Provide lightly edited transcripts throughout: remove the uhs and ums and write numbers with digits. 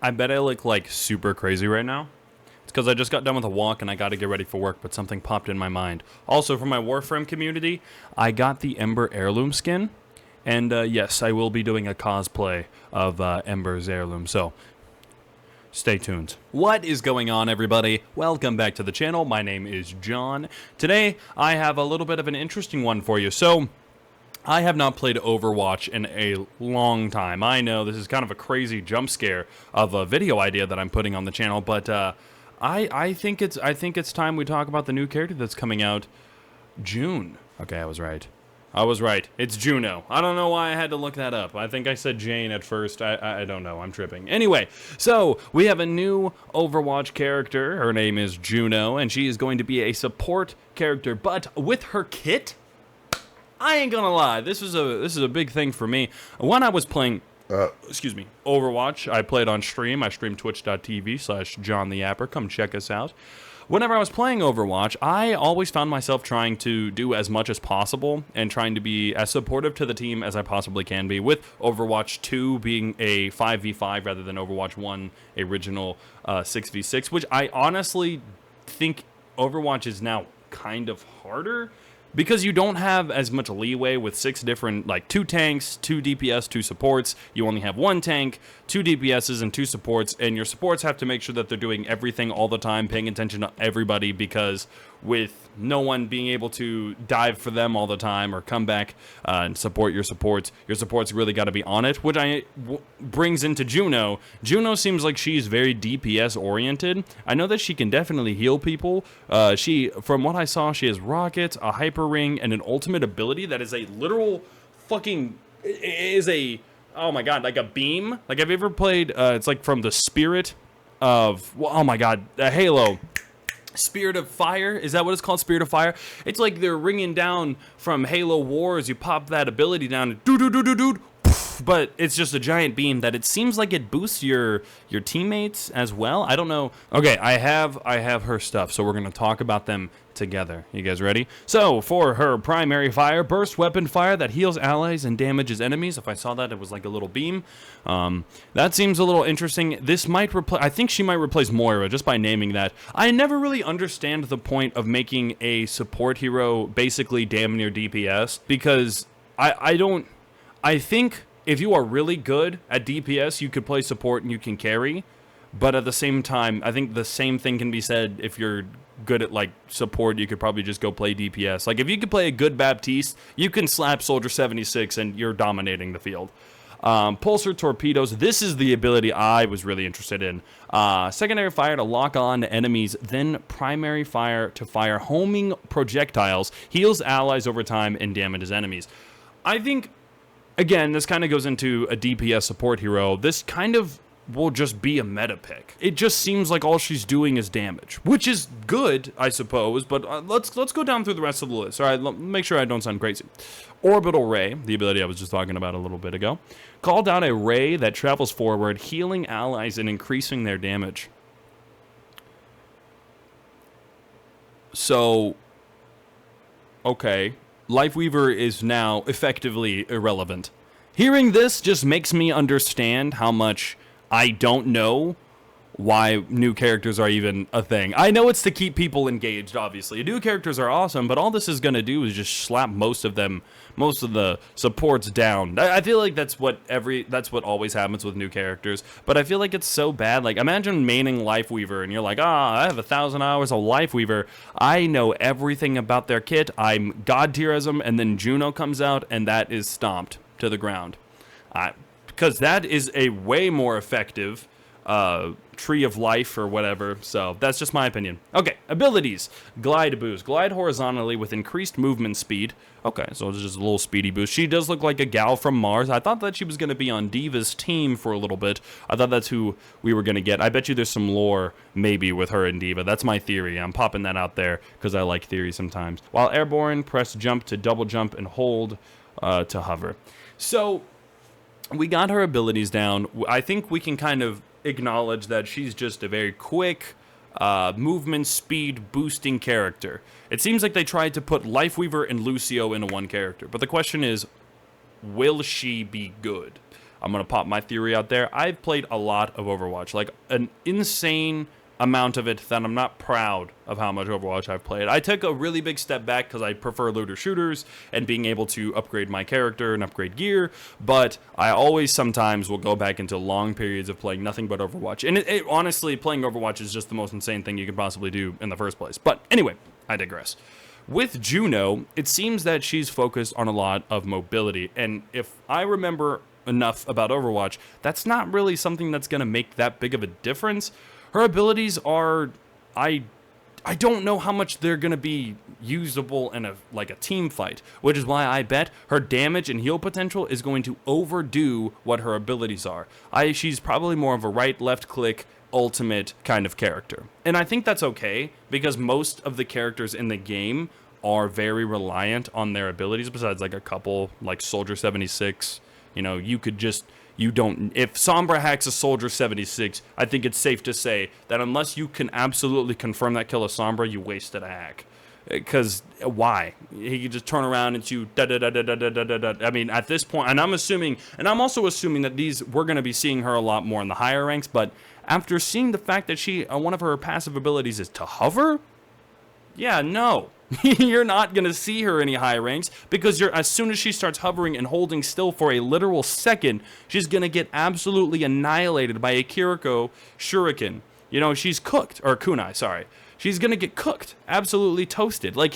I bet I look like super crazy right now. It's because I just got done with a walk and I got to get ready for work, but something popped in my mind. Also, for my Warframe community, I got the Ember heirloom skin. And yes, I will be doing a cosplay of Ember's heirloom, so stay tuned. What is going on, everybody? Welcome back to the channel. My name is John. Today, I have a little bit of an interesting one for you. So, I have not played Overwatch in a long time. I know this is kind of a crazy jump scare of a video idea that I'm putting on the channel, but I think it's time we talk about the new character that's coming out June. Okay, I was right. I was right. It's Juno. I don't know why I had to look that up. I think I said Jane at first. I don't know. I'm tripping. Anyway, so we have a new Overwatch character. Her name is Juno, and she is going to be a support character, but with her kit, I ain't gonna lie, this is a big thing for me. When I was playing, Overwatch, I played on stream. I stream twitch.tv/John the Yapper. Come check us out. Whenever I was playing Overwatch, I always found myself trying to do as much as possible and trying to be as supportive to the team as I possibly can be, with Overwatch 2 being a 5v5 rather than Overwatch 1 original 6v6, which I honestly think Overwatch is now kind of harder, because you don't have as much leeway with 6 different, like 2 tanks, 2 DPS, 2 supports. You only have 1 tank, 2 DPSs, and 2 supports, and your supports have to make sure that they're doing everything all the time, paying attention to everybody, because with no one being able to dive for them all the time or come back and support your supports really got to be on it, which brings into Juno. Juno seems like she's very DPS oriented. I know that she can definitely heal people. From what I saw, she has rockets, a hyper ring, and an ultimate ability that is a literal fucking, oh my god, like a beam. Like, have you ever played, it's like from the spirit of, oh my god, Halo. Spirit of Fire, is that what it's called? Spirit of Fire? It's like they're ringing down from Halo Wars. You pop that ability down and do, but it's just a giant beam that it seems like it boosts your teammates as well. I don't know. Okay, I have her stuff, so we're gonna talk about them together. You guys ready? So for her primary fire, burst weapon fire that heals allies and damages enemies. If I saw that, it was like a little beam. That seems a little interesting. This might replace, I think she might replace Moira just by naming that. I never really understand the point of making a support hero basically damn near DPS, because I think if you are really good at DPS, you could play support and you can carry. But at the same time, I think the same thing can be said if you're good at, like, support. You could probably just go play DPS. Like, if you could play a good Baptiste, you can slap Soldier 76 and you're dominating the field. Pulsar torpedoes. This is the ability I was really interested in. Secondary fire to lock on to enemies, then primary fire to fire homing projectiles, heals allies over time, and damages enemies. I think, again, this kind of goes into a DPS support hero. This kind of will just be a meta pick. It just seems like all she's doing is damage, which is good, I suppose, but let's go down through the rest of the list. All right, make sure I don't sound crazy. Orbital Ray, the ability I was just talking about a little bit ago. Call down a ray that travels forward, healing allies and increasing their damage. So, okay, Lifeweaver is now effectively irrelevant. Hearing this just makes me understand how much I don't know why new characters are even a thing. I know it's to keep people engaged, obviously. New characters are awesome, but all this is going to do is just slap most of the supports down. I feel like that's what always happens with new characters, but I feel like it's so bad. Like, imagine maining Lifeweaver and you're like, I have 1,000 hours of Lifeweaver. I know everything about their kit. I'm god tier as them, and then Juno comes out and that is stomped to the ground. Because that is a way more effective tree of life or whatever. So that's just my opinion. Okay, abilities. Glide boost. Glide horizontally with increased movement speed. Okay, so it's just a little speedy boost. She does look like a gal from Mars. I thought that she was going to be on Diva's team for a little bit. I thought that's who we were going to get. I bet you there's some lore maybe with her and Diva. That's my theory. I'm popping that out there because I like theory sometimes. While airborne, press jump to double jump and hold to hover. So we got her abilities down. I think we can kind of acknowledge that she's just a very quick movement speed boosting character. It seems like they tried to put Lifeweaver and Lucio into one character, but the question is, will she be good? I'm going to pop my theory out there. I've played a lot of Overwatch, like an insane amount of it that I'm not proud of how much Overwatch I've played. I took a really big step back because I prefer looter shooters and being able to upgrade my character and upgrade gear, but I always sometimes will go back into long periods of playing nothing but Overwatch. And honestly, playing Overwatch is just the most insane thing you could possibly do in the first place. But anyway, I digress. With Juno, it seems that she's focused on a lot of mobility, and if I remember enough about Overwatch, that's not really something that's going to make that big of a difference. Her abilities are, I don't know how much they're going to be usable in a team fight, which is why I bet her damage and heal potential is going to overdo what her abilities are. She's probably more of a right, left click, ultimate kind of character. And I think that's okay, because most of the characters in the game are very reliant on their abilities, besides like a couple, like Soldier 76. You know, if Sombra hacks a Soldier 76, I think it's safe to say that unless you can absolutely confirm that kill of Sombra, you wasted a hack. Because why? He could just turn around and shoot da-da-da-da-da-da-da-da. I mean, at this point, and I'm also assuming that we're going to be seeing her a lot more in the higher ranks, but after seeing the fact that one of her passive abilities is to hover, yeah, no. You're not going to see her any high ranks, because as soon as she starts hovering and holding still for a literal second, she's going to get absolutely annihilated by a Kiriko Shuriken. You know, she's cooked, or kunai, sorry. She's going to get cooked, absolutely toasted. Like,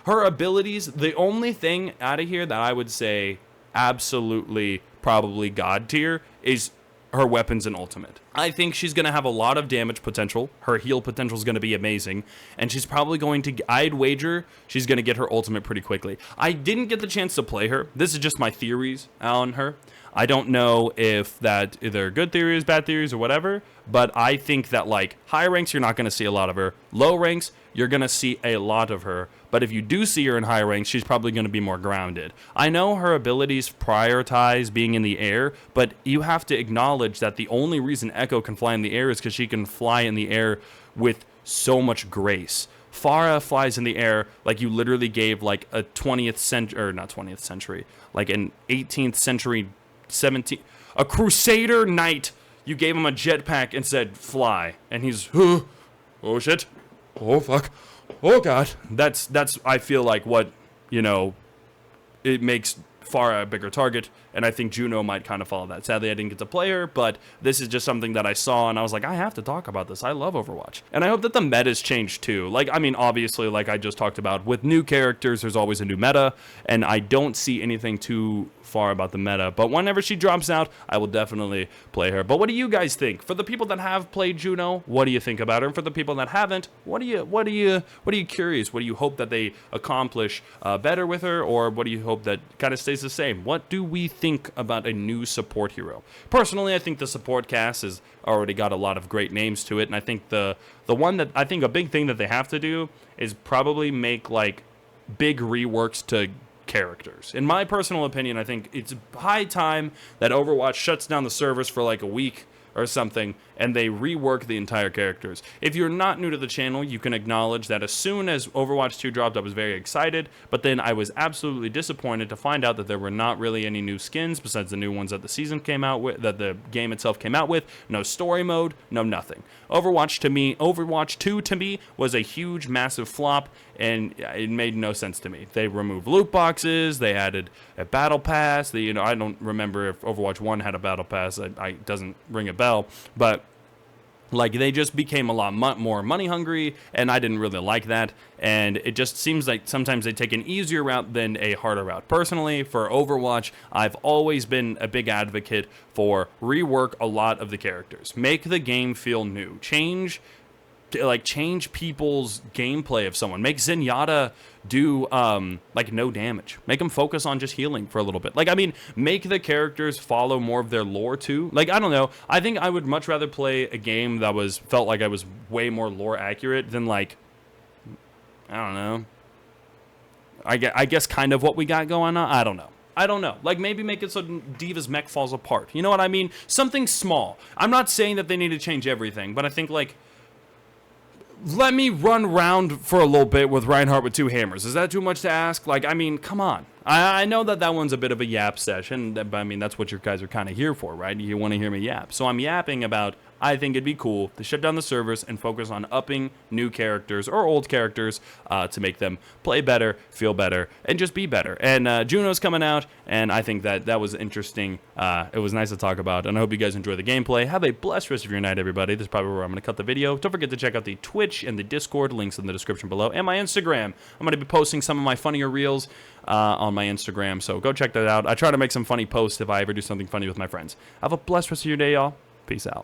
her abilities, the only thing out of here that I would say absolutely probably god tier is her weapons and ultimate. I think she's going to have a lot of damage potential. Her heal potential is going to be amazing. And she's probably going to, I'd wager, she's going to get her ultimate pretty quickly. I didn't get the chance to play her. This is just my theories on her. I don't know if they're good theories, bad theories, or whatever. But I think that, like, high ranks, you're not going to see a lot of her. Low ranks, you're going to see a lot of her. But if you do see her in high ranks, she's probably going to be more grounded. I know her abilities prioritize being in the air, but you have to acknowledge that the only reason Echo can fly in the air is because she can fly in the air with so much grace. Pharah flies in the air like you literally gave like a 20th century, or not 20th century, like an 18th century, a Crusader knight. You gave him a jetpack and said, fly. And he's, oh shit, oh fuck, oh god. That's I feel like what, it makes Pharah a bigger target, and I think Juno might kind of follow that. Sadly, I didn't get to play her, but this is just something that I saw, and I was like, I have to talk about this. I love Overwatch. And I hope that the meta's changed too. Like, I mean, obviously, like I just talked about, with new characters, there's always a new meta, and I don't see anything too far about the meta, but whenever she drops out, I will definitely play her. But what do you guys think? For the people that have played Juno, what do you think about her? And for the people that haven't, what are you curious? What do you hope that they accomplish better with her, or what do you hope that kind of stays the same? What do we think about a new support hero? Personally, I think the support cast has already got a lot of great names to it, and I think the one that I think a big thing that they have to do is probably make like big reworks to characters. In my personal opinion, I think it's high time that Overwatch shuts down the servers for like a week or something, and they rework the entire characters. If you're not new to the channel, you can acknowledge that as soon as Overwatch 2 dropped, I was very excited, but then I was absolutely disappointed to find out that there were not really any new skins besides the new ones that the season came out with, that the game itself came out with. No story mode, no nothing. Overwatch 2 to me was a huge, massive flop, and it made no sense to me. They removed loot boxes, they added a battle pass. I don't remember if Overwatch 1 had a battle pass. It doesn't ring a bell, but like, they just became a lot more money hungry, and I didn't really like that. And it just seems like sometimes they take an easier route than a harder route. Personally, for Overwatch, I've always been a big advocate for rework a lot of the characters. Make the game feel new. Change people's gameplay of someone. Make Zenyatta do like no damage. Make them focus on just healing for a little bit. Like, I mean, make the characters follow more of their lore too. Like, I don't know. I think I would much rather play a game that felt like I was way more lore accurate than, like, I don't know. I guess kind of what we got going on. I don't know. Like, maybe make it so D.Va's mech falls apart. You know what I mean? Something small. I'm not saying that they need to change everything, but I think, like, let me run around for a little bit with Reinhardt with 2 hammers. Is that too much to ask? Like, I mean, come on. I know that one's a bit of a yap session, but I mean, that's what you guys are kind of here for, right? You want to hear me yap. So I'm yapping about, I think it'd be cool to shut down the servers and focus on upping new characters or old characters to make them play better, feel better, and just be better. And Juno's coming out, and I think that was interesting. It was nice to talk about, and I hope you guys enjoy the gameplay. Have a blessed rest of your night, everybody. This is probably where I'm going to cut the video. Don't forget to check out the Twitch and the Discord, links in the description below, and my Instagram. I'm going to be posting some of my funnier reels on my Instagram, so go check that out. I try to make some funny posts if I ever do something funny with my friends. Have a blessed rest of your day, y'all. Peace out.